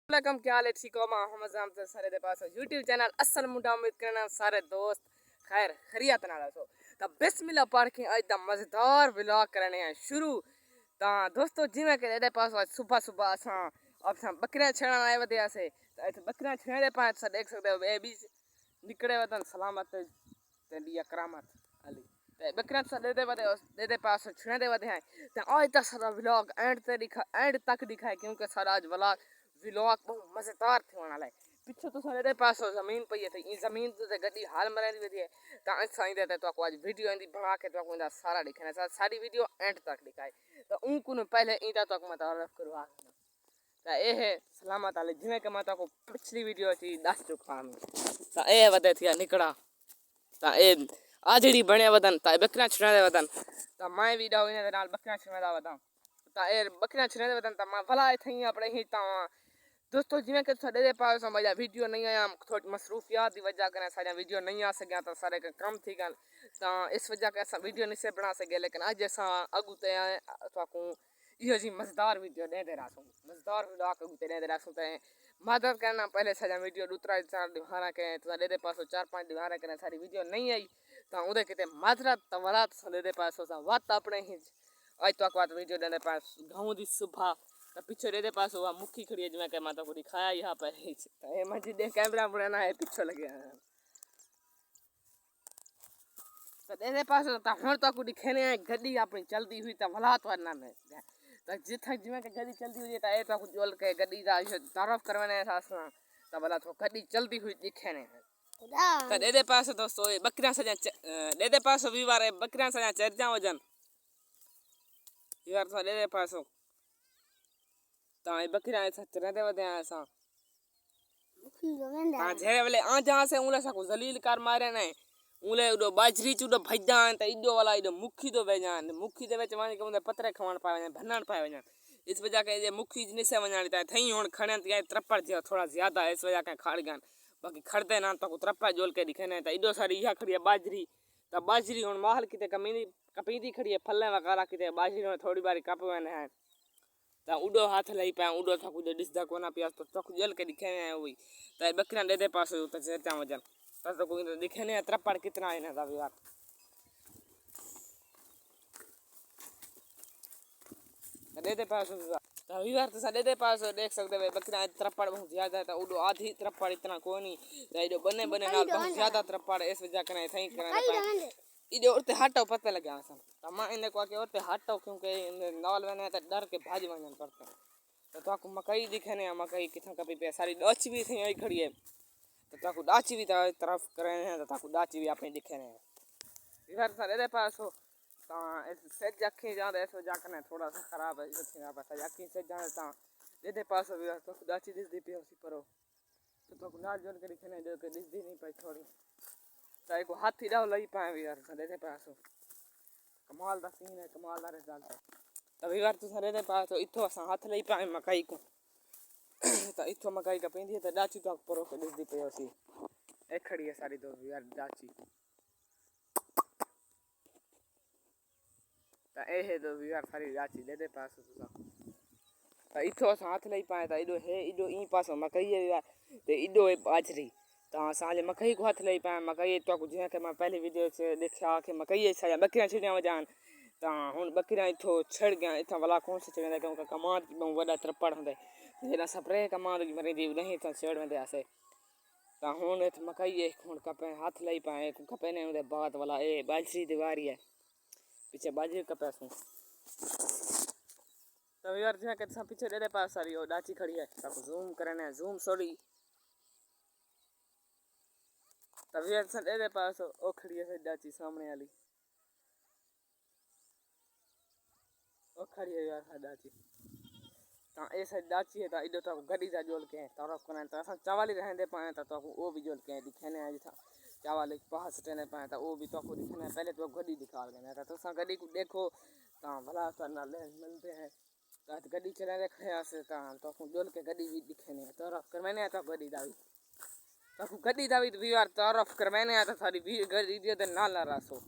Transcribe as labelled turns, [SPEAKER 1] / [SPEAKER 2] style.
[SPEAKER 1] वालेकुम, क्या हाल है? ठीक हो? हम से सारे दे पास यूट्यूब चैनल असल मुंडा उम्मीद करना सारे दोस्त खैर खरियत नाल हो। तो बिस्मिल्लाह पढ़ के आज दा मजेदार व्लॉग करने हैं शुरू। ता दोस्तों जिवें के दे पास आज सुबह सुबह असां बकरियां छेड़न आए वदे से। तो बकरियां छेड़े पाए तो देख सकते हो ए भी निकले वतन सलामत ते दिया करामत अली। ते बकरियां तो दे पास छेड़े वदे हैं। तो आज तक सारा व्लॉग एंड तक दिखाए क्योंकि सारा आज व्लॉग बहुत मज़ेदार थे वाला है। पिछे तो सारे पास ज़मीन पई है, ई ज़मीन तो गड्डी हाल मरेंदी वधी है। तो साईं देते तो आज वीडियो इंदी बना के तो इंदा सारा दिखाने सारी वीडियो एंड तक दिखाए। तो उनको पहले इंदा तो मैं तारफ करवा तो ये है सलामत आले जिवें के मैं तो पिछली वीडियो थी दस चुका हूं। तो ये वधे थी निकड़ा तो ये आजड़ी बने वदन तो बकरियां छुड़ादे वदन तो मैं वीडियो इन नाल बकरियां छुड़ादा वदा तो ये बकरियां छुड़ादे वदन तो मैं भला थई अपने ही ता दोस्तों जिवें कि साडे पास मजा वीडियो नहीं आया थोड़ी मसरूफियात की वजह करें सारा वीडियो नहीं आ सकिया तो सारे कम थी गए। तो इस वजह के वीडियो नहीं से बना सके लेकिन अज अस अगू ते इहो जी मज़ेदार वीडियो देंदे रहसूँ मज़ेदार व्लॉग अगू ते देंदे रहसूँ। तो मदद करना पहले सारा वीडियो दूसरा 4 दिहारा के साडे पास 4-5 दिहारा करें सारी वीडियो नहीं आई तो उदे किते माजरत तवरात साडे पास वत अपने ही आज तो बात वीडियो देंदे पास गाँव दी सुबह तो पीछे दे पास हुआ मुखी खड़ी है जिवें के माता को दिखाया यहाँ पर तो ये मजी दे कैमरा बुराना है पीछे लगे हैं तो दे पास तो हुण तो को दिखाने गड्डी अपनी चलती हुई तो भला तो ना में तो जिथे जिवें के गड्डी चलती हुई तो ये तो जोल के गड्डी दा तारफ करवाने सासना तो भला तो गड्डी चलती हुई दिखाने तो दे पास दोस्तों बकरियां सजा दे पास वीवार बकरियां सजा चरजा वजन वीवार तो दे पास ता बकरियां चरदे वदे असा हां जेरे वाले आ जहां से उले सको जलील कर मारे ने उले उडो बाजरी चुडो भजान त इडो वाला इडो मुखी दो बेजान मुखी दे विच वाणी के पत्रे खवाण पावे भनण पावे इस वजह के ये मुखी निसे वणाणी ता थई हुन खणे त त्रप्पड़ जो थोड़ा ज्यादा इस वजह के खड़ गन बाकी खड़दे ना तो त्रप्पड़ जोल के दिखने त इडो सारी या खड़ी है बाजरी त बाजरी हुन माहल किते कपीदी खड़ी है फल्ले वकारा किते बाजरी थोड़ी बारी कपवे ने तो उडो हाथ लई पाए उडो थकू जो डिसदा कोना पियास तो थकू जल के दिखे ने हुई तो बकरियां दे पास तो चेता वजन तो कोई दिखे ने त्रप्पड़ कितना है ना यार दे पास तो विवार तो दे पास देख सकते हो बकरियां त्रप्पड़ बहुत ज्यादा है तो उडो आधी त्रप्पड़ इतना कोई नहीं तो बने नाल बहुत ज्यादा त्रप्पड़ इस वजह कने थई करने इडो उते हटो पता लगा असन तो मैं इने को के उते हटो क्योंकि नाल वने तो डर के भाज वजन पड़ता तो को मकई दिखे ने मकई किथा कपी पे सारी डाच भी थी आई खड़ी है तो को डाची भी तरफ करे हैं तो डाची भी अपने दिखे ने इधर सारे दे पास हो ता इस से जखी जांदे इस वजह कने थोड़ा सा खराब है इस ना पास जखी से जाने ता दे पास भी तो डाची दिस दी पे उसी परो तो को ना जोन के दिखे ने जो के दिस दी नहीं पाई थोड़ी तो को हाथी डाव लई पाए भी यार सारे दे पास कमाल दा सीन है कमाल दा रिजल्ट है तो यार तो सारे दे पास इथो अस हाथ लई पाए मकई को तो इथो मकई का पेंदी तो डाची तो परो के दिस दी पे उसी एक खड़ी है सारी दो यार डाची तो ए है दो यार सारी डाची दे पास तो इथो अस हाथ लई पाए तो इडो है इडो ई पास मकई है यार तो इडो है बाजरी तो साले मकई को हाथ लई पाए मकई तो कुछ के मैं पहले वीडियो से देखा कि मकई है बकरियां छिड़िया वजान तो हुन बकरियां इथो छड़ गया इतना वाला कौन से चढ़े क्योंकि कमाद बहुत बड़ा त्रप्पड़ होंदे जेना स्प्रे कमाद मरी दी नहीं तो छड़ में आसे तो हुन इत मकई है हुन कपे हाथ लई पाए कपे ने उदे बात वाला ए बाजरी दीवारी है पीछे बाजरी कपे सु तो यार जे के पीछे दे पास सारी ओ डाची खड़ी है तो जूम करने जूम सॉरी तब यार दे पास ओ खड़ी है डाची सामने वाली ओ खड़ी है यार डाची तो ऐसे डाची है तो इधर तो गड्डी जा जोल के तरफ करना तो अस चावाली रहने पाए तो वो भी जोल के दिखाने आज था चावाली पास टेने पाए तो वो भी तो दिखाने पहले तो गड्डी दिखा गए तो गड्डी को देखो तो भला तो ना मिलते हैं तो गड्डी चला खड़े से तो जोल के गड्डी भी दिखाने तरफ कर मैंने तो गड्डी दावी तो गड्डी दावी तो यार तरफ कर मैंने तो सारी गड्डी दे ना ला रहा सो